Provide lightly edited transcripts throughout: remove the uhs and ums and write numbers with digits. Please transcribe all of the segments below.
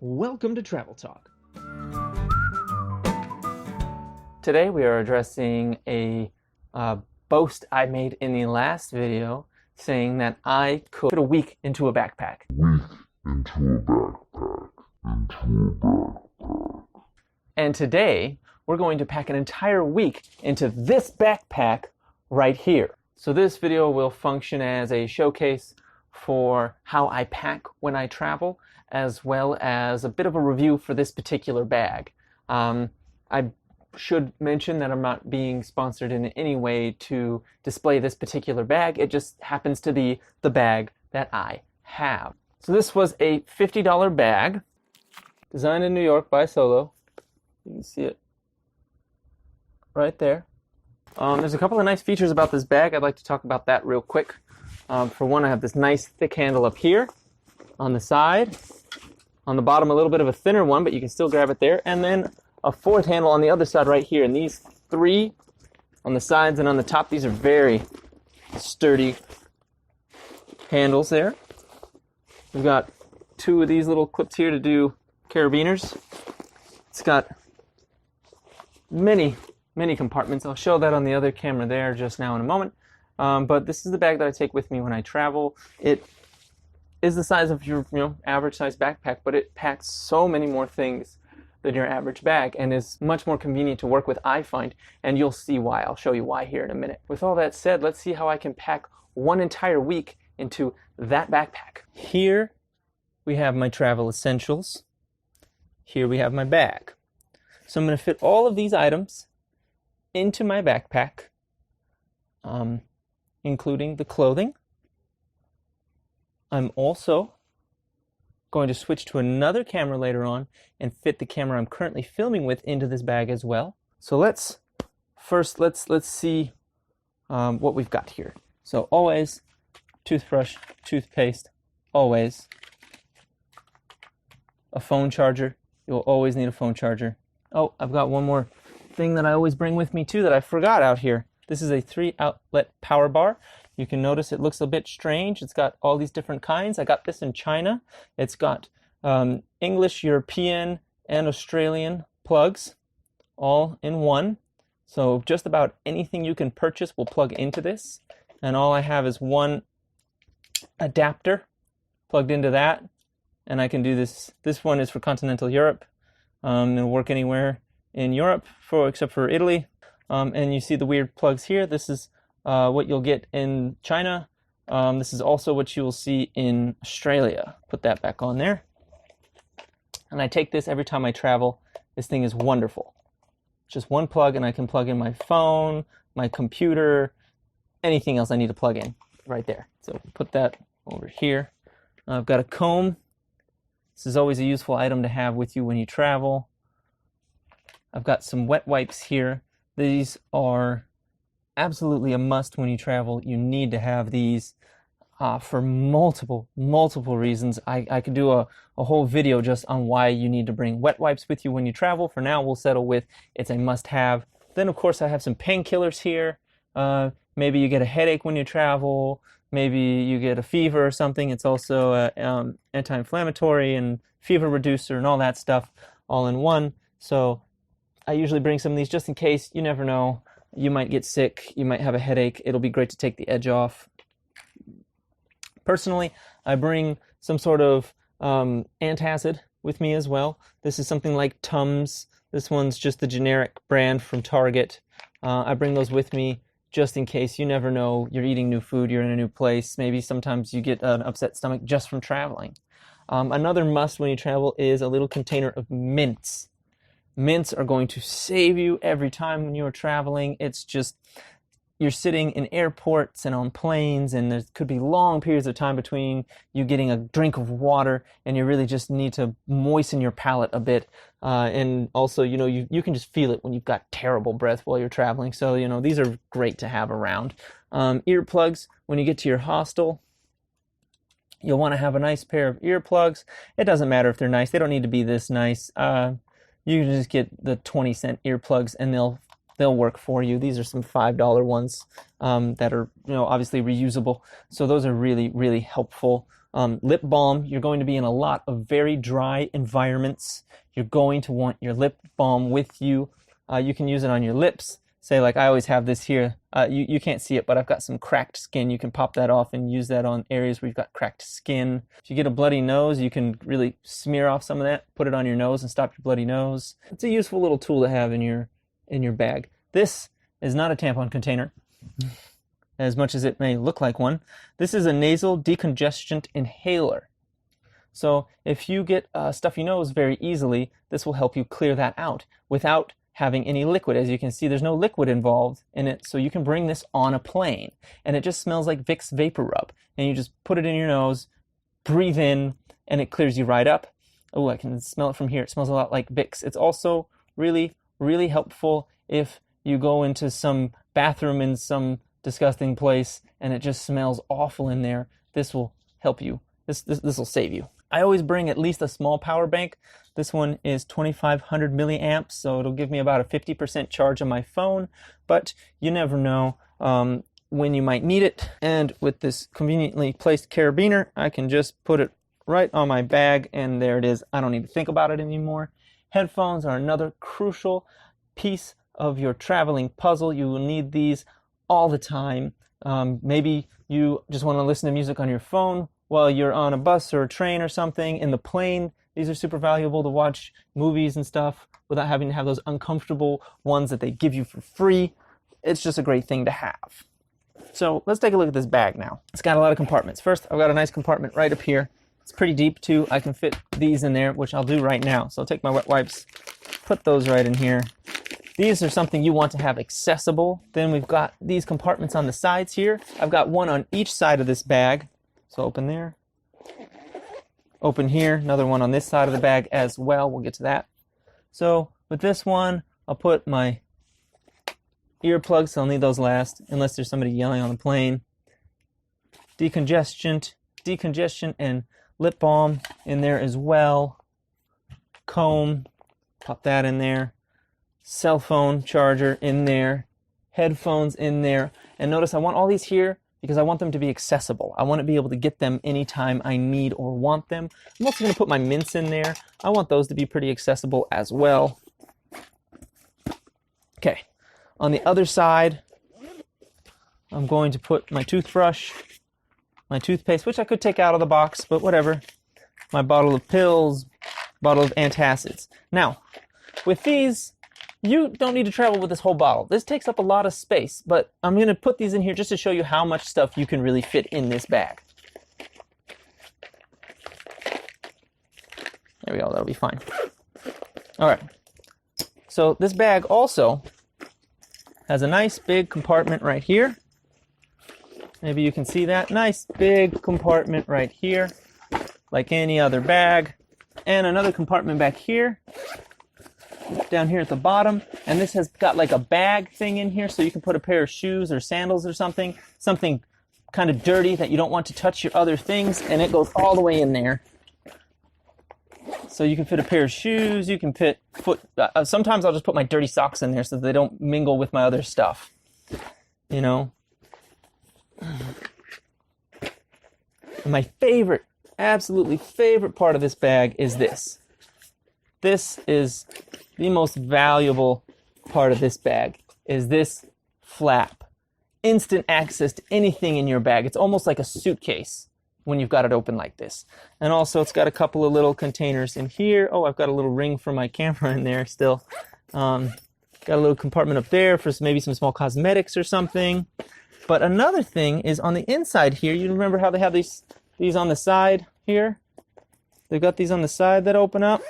Welcome to Travel Talk. Today we are addressing a boast I made in the last video saying that I could fit a week into a backpack. And today we're going to pack an entire week into this backpack right here. So this video will function as a showcase for how I pack when I travel, as well as a bit of a review for this particular bag. I should mention that I'm not being sponsored in any way to display this particular bag. It just happens to be the bag that I have. So this was a $50 bag, designed in New York by Solo. You can see it right there. There's a couple of nice features about this bag. I'd like to talk about that real quick. For one, I have this nice thick handle up here on the side. On the bottom, a little bit of a thinner one, but you can still grab it there. And then a fourth handle on the other side right here. And these three on the sides and on the top, these are very sturdy handles there. We've got two of these little clips here to do carabiners. It's got many compartments. I'll show that on the other camera there just now in a moment. But this is the bag that I take with me when I travel. It is the size of your average size backpack, but it packs so many more things than your average bag and is much more convenient to work with, I find, and you'll see why. I'll show you why here in a minute. With all that said, let's see how I can pack one entire week into that backpack. Here we have my travel essentials. Here we have my bag. So I'm going to fit all of these items into my backpack, including the clothing. I'm also going to switch to another camera later on and fit the camera I'm currently filming with into this bag as well. So let's see what we've got here. So always toothbrush, toothpaste, always a phone charger. You'll always need a phone charger. Oh, I've got one more thing that I always bring with me too that I forgot out here. This is a 3-outlet power bar. You can notice it looks a bit strange. It's got all these different kinds. I got this in China. It's got English, European, and Australian plugs all in one. So just about anything you can purchase will plug into this. And all I have is one adapter plugged into that. And I can do this. This one is for continental Europe. It'll work anywhere in Europe except for Italy. And you see the weird plugs here. This is what you'll get in China. This is also what you will see in Australia. Put that back on there. And I take this every time I travel. This thing is wonderful. Just one plug and I can plug in my phone, my computer, anything else I need to plug in right there. So put that over here. I've got a comb. This is always a useful item to have with you when you travel. I've got some wet wipes here. These are absolutely a must when you travel. You need to have these for multiple reasons. I could do a whole video just on why you need to bring wet wipes with you when you travel. For now, we'll settle with it's a must-have. Then, of course, I have some painkillers here. Maybe you get a headache when you travel. Maybe you get a fever or something. It's also an anti-inflammatory and fever reducer and all that stuff all in one. So I usually bring some of these just in case. You never know. You might get sick. You might have a headache. It'll be great to take the edge off. Personally, I bring some sort of antacid with me as well. This is something like Tums. This one's just the generic brand from Target. I bring those with me just in case. You never know. You're eating new food. You're in a new place. Maybe sometimes you get an upset stomach just from traveling. Another must when you travel is a little container of mints. Mints are going to save you every time when you're traveling. It's just, you're sitting in airports and on planes, and there could be long periods of time between you getting a drink of water, and you really just need to moisten your palate a bit. And also, you can just feel it when you've got terrible breath while you're traveling. So, these are great to have around. Earplugs, when you get to your hostel, you'll want to have a nice pair of earplugs. It doesn't matter if they're nice. They don't need to be this nice. You can just get the 20-cent earplugs and they'll work for you. These are some $5 ones that are obviously reusable. So those are really, really helpful. Lip balm, you're going to be in a lot of very dry environments. You're going to want your lip balm with you. You can use it on your lips. Say, like I always have this here. You can't see it, but I've got some cracked skin. You can pop that off and use that on areas where you've got cracked skin. If you get a bloody nose, you can really smear off some of that, put it on your nose and stop your bloody nose. It's a useful little tool to have in your bag. This is not a tampon container, as much as it may look like one. This is a nasal decongestant inhaler. So if you get a stuffy nose very easily, this will help you clear that out without having any liquid. As you can see, there's no liquid involved in it, so you can bring this on a plane. And it just smells like Vicks Vapor Rub. And you just put it in your nose, breathe in, and it clears you right up. Oh, I can smell it from here. It smells a lot like Vicks. It's also really, really helpful if you go into some bathroom in some disgusting place and it just smells awful in there. This will help you. This will save you. I always bring at least a small power bank. This one is 2500 milliamps, so it'll give me about a 50% charge on my phone, but you never know when you might need it. And with this conveniently placed carabiner, I can just put it right on my bag, and there it is. I don't need to think about it anymore. Headphones are another crucial piece of your traveling puzzle. You will need these all the time. Maybe you just want to listen to music on your phone while you're on a bus or a train or something. In the plane, these are super valuable to watch movies and stuff without having to have those uncomfortable ones that they give you for free. It's just a great thing to have. So let's take a look at this bag now. It's got a lot of compartments. First, I've got a nice compartment right up here. It's pretty deep too. I can fit these in there, which I'll do right now. So I'll take my wet wipes, put those right in here. These are something you want to have accessible. Then we've got these compartments on the sides here. I've got one on each side of this bag. So open there, open here, another one on this side of the bag as well. We'll get to that. So with this one, I'll put my earplugs, so I'll need those last, unless there's somebody yelling on the plane. Decongestion and lip balm in there as well. Comb, pop that in there. Cell phone charger in there. Headphones in there. And notice I want all these here because I want them to be accessible. I want to be able to get them anytime I need or want them. I'm also going to put my mints in there. I want those to be pretty accessible as well. Okay, on the other side, I'm going to put my toothbrush, my toothpaste, which I could take out of the box, but whatever. My bottle of pills, bottle of antacids. Now, with these, you don't need to travel with this whole bottle. This takes up a lot of space, but I'm going to put these in here just to show you how much stuff you can really fit in this bag. There we go, that'll be fine. All right, so this bag also has a nice big compartment right here. Maybe you can see that. Nice big compartment right here, like any other bag. And another compartment back here. Down here at the bottom, and this has got like a bag thing in here, so you can put a pair of shoes or sandals or something kind of dirty that you don't want to touch your other things, and it goes all the way in there. So you can fit a pair of shoes, you can fit sometimes I'll just put my dirty socks in there so that they don't mingle with my other stuff, you know. And my favorite, absolutely favorite part of this bag is this. This is the most valuable part of this bag, is this flap. Instant access to anything in your bag. It's almost like a suitcase when you've got it open like this. And also it's got a couple of little containers in here. Oh, I've got a little ring for my camera in there still. Got a little compartment up there for maybe some small cosmetics or something. But another thing is on the inside here, you remember how they have these on the side here? They've got these on the side that open up.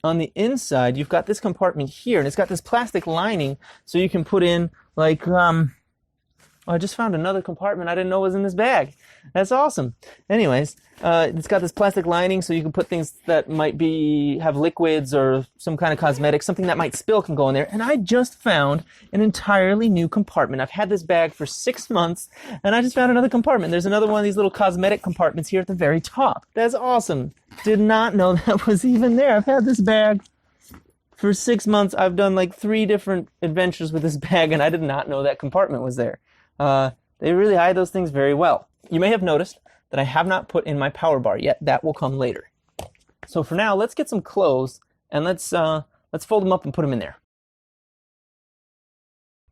On the inside, you've got this compartment here, and it's got this plastic lining, so you can put in, like, I just found another compartment I didn't know was in this bag. That's awesome. Anyways, it's got this plastic lining, so you can put things that might have liquids or some kind of cosmetics, something that might spill can go in there. And I just found an entirely new compartment. I've had this bag for 6 months, and I just found another compartment. There's another one of these little cosmetic compartments here at the very top. That's awesome. Did not know that was even there. I've had this bag for 6 months. I've done like 3 different adventures with this bag, and I did not know that compartment was there. They really hide those things very well. You may have noticed that I have not put in my power bar yet. That will come later. So for now, let's get some clothes and let's fold them up and put them in there.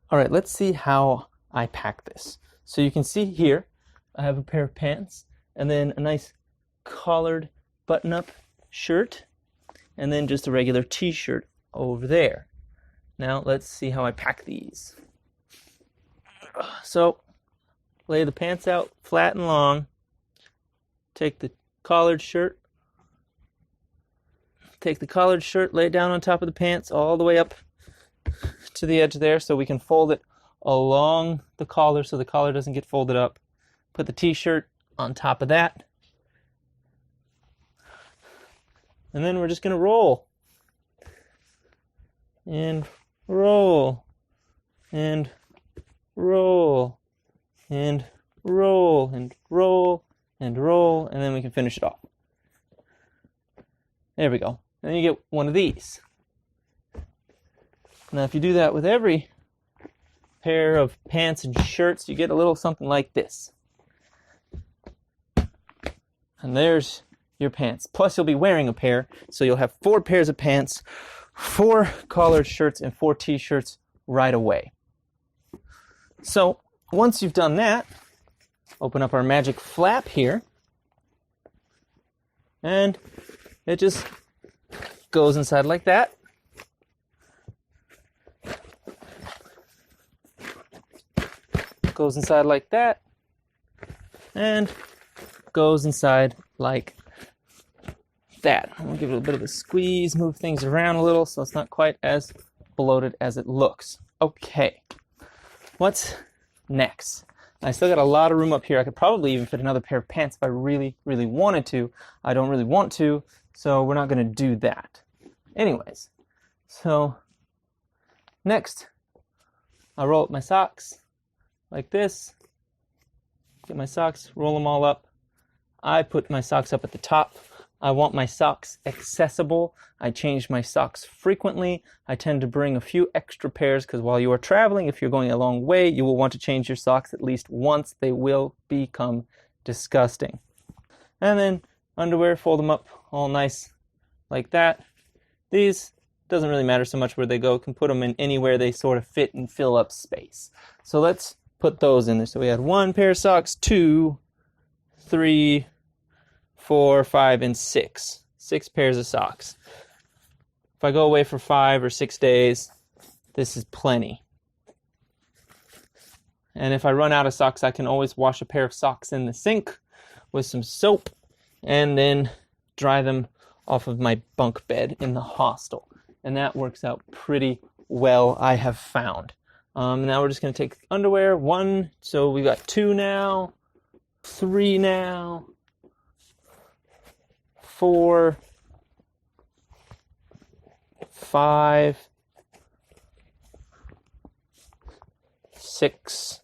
All right, let's see how I pack this. So you can see here, I have a pair of pants and then a nice collared button-up shirt and then just a regular t-shirt over there. Now let's see how I pack these. So lay the pants out flat and long. Take the collared shirt. Take the collared shirt, lay it down on top of the pants all the way up to the edge there so we can fold it along the collar so the collar doesn't get folded up. Put the t-shirt on top of that. And then we're just going to roll. And roll. And roll. And roll. And roll. And roll. And then we can finish it off. There we go. Then you get one of these. Now if you do that with every pair of pants and shirts, you get a little something like this. And there's your pants. Plus you'll be wearing a pair, so you'll have 4 pairs of pants, 4 collared shirts, and 4 t-shirts right away. So once you've done that, open up our magic flap here, and it just goes inside like that. Goes inside like that, and goes inside like that. I'm going to give it a bit of a squeeze, move things around a little so it's not quite as bloated as it looks. Okay, what's next? I still got a lot of room up here. I could probably even fit another pair of pants if I really, really wanted to. I don't really want to, so we're not going to do that. Anyways, so next, I roll up my socks like this. Get my socks, roll them all up. I put my socks up at the top. I want my socks accessible. I change my socks frequently. I tend to bring a few extra pairs because while you are traveling, if you're going a long way, you will want to change your socks at least once. They will become disgusting. And then underwear, fold them up all nice like that. These, doesn't really matter so much where they go. You can put them in anywhere they sort of fit and fill up space. So let's put those in there. So we had 1 pair of socks, 2, 3, 4, 5, and 6. 6 pairs of socks. If I go away for 5 or 6 days, this is plenty. And if I run out of socks, I can always wash a pair of socks in the sink with some soap and then dry them off of my bunk bed in the hostel. And that works out pretty well, I have found. Now we're just going to take underwear. 1, so we got 2 now, 3 now, 4, 5, 6,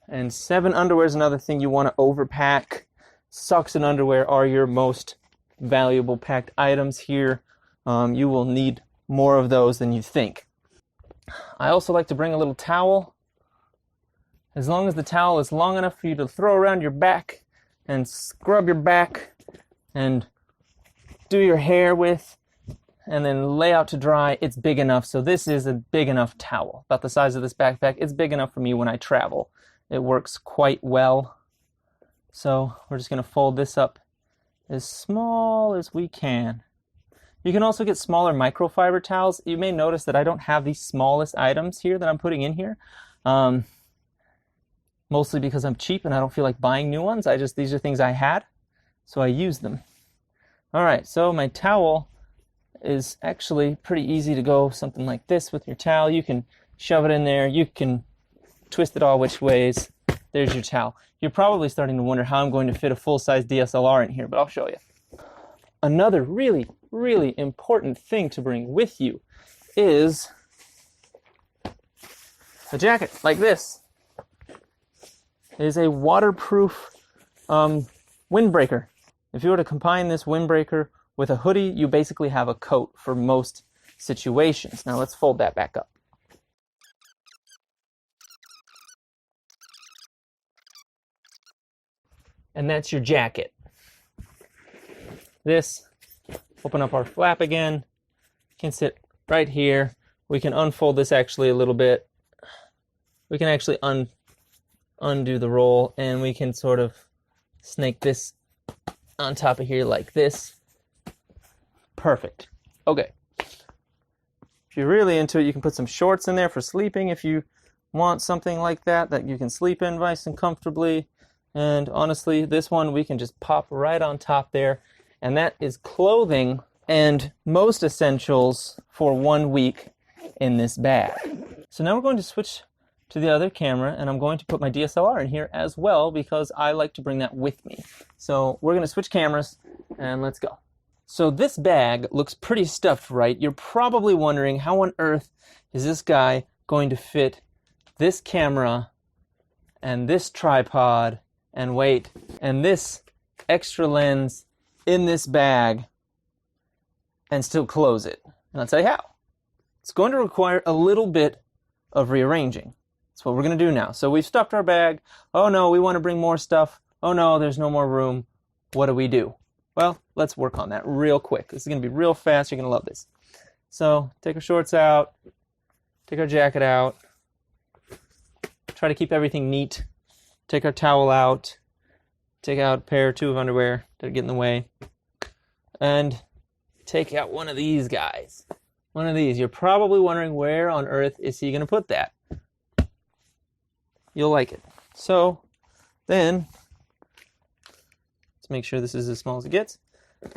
and 7. Underwear is another thing you want to overpack. Socks and underwear are your most valuable packed items here. You will need more of those than you think. I also like to bring a little towel. As long as the towel is long enough for you to throw around your back and scrub your back and do your hair with and then lay out to dry, it's big enough. So this is a big enough towel, about the size of this backpack. It's big enough for me when I travel. It works quite well. So we're just going to fold this up as small as we can. You can also get smaller microfiber towels. You may notice that I don't have these smallest items here that I'm putting in here. Mostly because I'm cheap and I don't feel like buying new ones. These are things I had, so I use them. All right, so my towel is actually pretty easy to go something like this with your towel. You can shove it in there. You can twist it all which ways. There's your towel. You're probably starting to wonder how I'm going to fit a full-size DSLR in here, but I'll show you. Another really, really important thing to bring with you is a jacket like this. It is a waterproof windbreaker. If you were to combine this windbreaker with a hoodie, you basically have a coat for most situations. Now let's fold that back up. and that's your jacket. This, open up our flap again, can sit right here. We can unfold this actually a little bit. We can actually undo the roll, and we can sort of snake this on top of here like this. Perfect. Okay. If you're really into it, you can put some shorts in there for sleeping if you want something like that you can sleep in nice and comfortably. And honestly, this one we can just pop right on top there. And that is clothing and most essentials for 1 week in this bag. So now we're going to switch to the other camera, and I'm going to put my DSLR in here as well because I like to bring that with me. So we're going to switch cameras and let's go. So this bag looks pretty stuffed, right? You're probably wondering, how on earth is this guy going to fit this camera and this tripod and weight and this extra lens in this bag and still close it? And I'll tell you how. It's going to require a little bit of rearranging. That's what we're going to do now. So we've stuffed our bag. Oh no, we want to bring more stuff. Oh no, there's no more room. What do? Well, let's work on that real quick. This is going to be real fast. You're going to love this. So take our shorts out. Take our jacket out. Try to keep everything neat. Take our towel out. Take out a pair or two of underwear that get in the way. And take out one of these guys. One of these. You're probably wondering, where on earth is he going to put that? You'll like it. So then, let's make sure this is as small as it gets.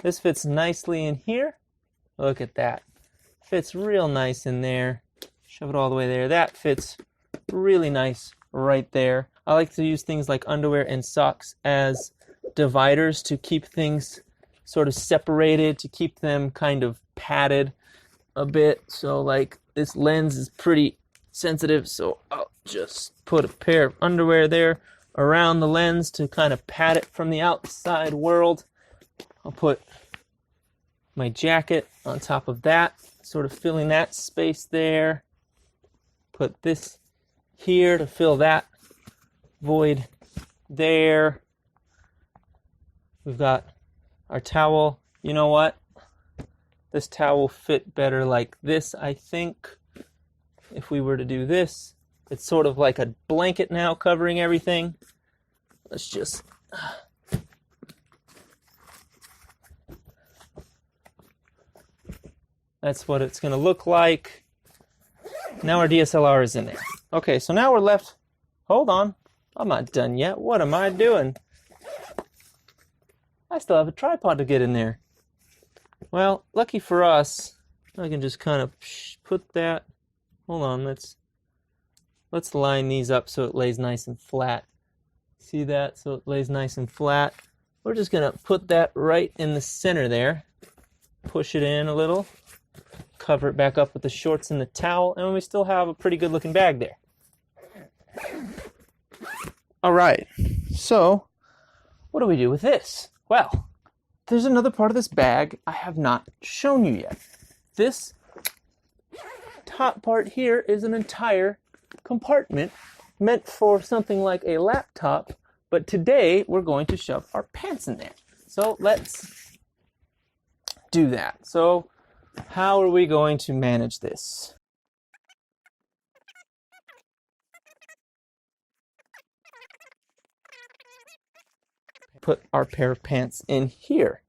This fits nicely in here. Look at that. Fits real nice in there. Shove it all the way there. That fits really nice right there. I like to use things like underwear and socks as dividers to keep things sort of separated, to keep them kind of padded a bit. So like this lens is pretty sensitive, so I'll just put a pair of underwear there around the lens to kind of pad it from the outside world. I'll put my jacket on top of that, sort of filling that space there. Put this here to fill that void there. We've got our towel. You know what? This towel will fit better like this, I think. If we were to do this, it's sort of like a blanket now covering everything. Let's just... That's what it's going to look like. Now our DSLR is in there. Okay, so now we're left... Hold on. I'm not done yet. What am I doing? I still have a tripod to get in there. Well, lucky for us, I can just kind of put that... Hold on, let's line these up so it lays nice and flat. See that? So it lays nice and flat. We're just going to put that right in the center there. Push it in a little. Cover it back up with the shorts and the towel, and we still have a pretty good looking bag there. All right, so what do we do with this? Well, there's another part of this bag I have not shown you yet. This top part here is an entire compartment meant for something like a laptop, but today we're going to shove our pants in there. So let's do that. So how are we going to manage this? Put our pair of pants in here.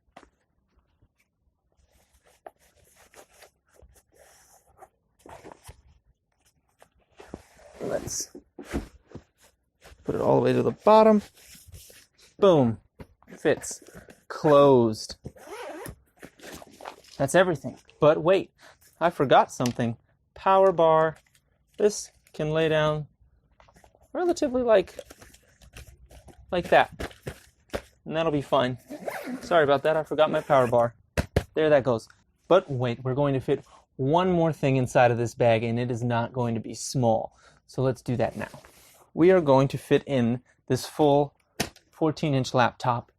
Let's put it all the way to the bottom. Boom. Fits. Closed. That's everything. But wait, I forgot something. Power bar. This can lay down relatively like that. And that'll be fine. Sorry about that. I forgot my power bar. There that goes. But wait, we're going to fit one more thing inside of this bag, and it is not going to be small. So let's do that now. We are going to fit in this full 14-inch laptop.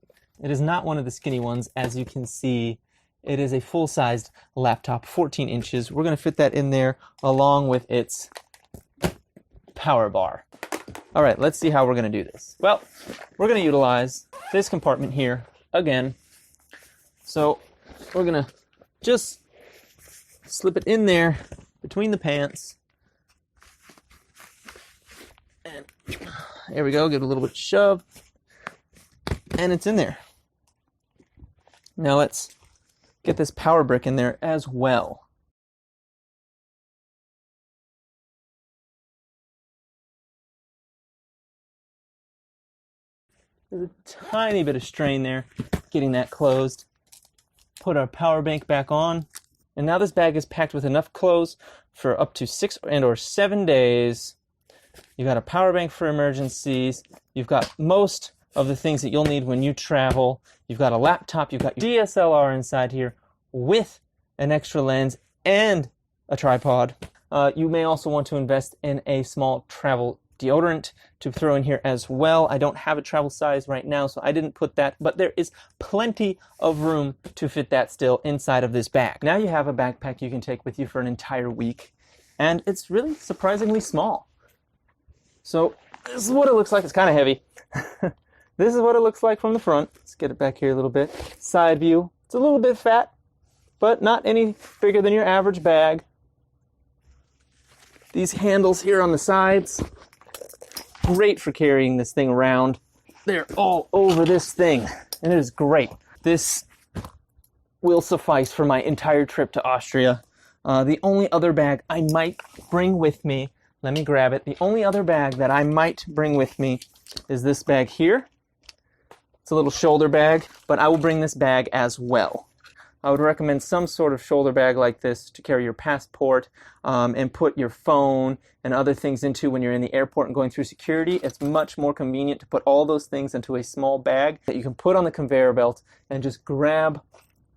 It is not one of the skinny ones, as you can see. It is a full-sized laptop, 14 inches. We're going to fit that in there along with its power bar. All right, let's see how we're going to do this. Well, we're going to utilize this compartment here again. So we're going to just slip it in there between the pants. And there we go, give it a little bit of shove. And it's in there. Now let's get this power brick in there as well. There's a tiny bit of strain there, getting that closed. Put our power bank back on. And now this bag is packed with enough clothes for up to 6 or 7 days. You've got a power bank for emergencies. You've got most of the things that you'll need when you travel. You've got a laptop. You've got your DSLR inside here with an extra lens and a tripod. You may also want to invest in a small travel deodorant to throw in here as well. I don't have a travel size right now, so I didn't put that, but there is plenty of room to fit that still inside of this bag. Now you have a backpack you can take with you for an entire week, and it's really surprisingly small. So this is what it looks like. It's kind of heavy. This is what it looks like from the front. Let's get it back here a little bit. Side view. It's a little bit fat, but not any bigger than your average bag. These handles here on the sides, great for carrying this thing around. They're all over this thing, and it is great. This will suffice for my entire trip to Austria. The only other bag I might bring with me, let me grab it. The only other bag that I might bring with me is this bag here. It's a little shoulder bag, but I will bring this bag as well. I would recommend some sort of shoulder bag like this to carry your passport and put your phone and other things into when you're in the airport and going through security. It's much more convenient to put all those things into a small bag that you can put on the conveyor belt and just grab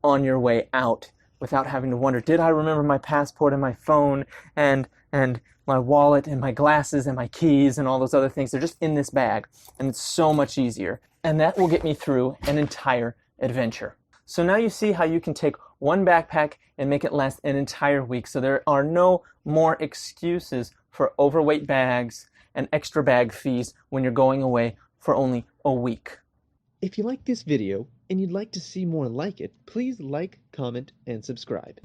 on your way out without having to wonder, did I remember my passport and my phone and my wallet and my glasses and my keys and all those other things? They're just in this bag, and it's so much easier. And that will get me through an entire adventure. So now you see how you can take one backpack and make it last an entire week. So there are no more excuses for overweight bags and extra bag fees when you're going away for only a week. If you like this video and you'd like to see more like it, please like, comment, and subscribe.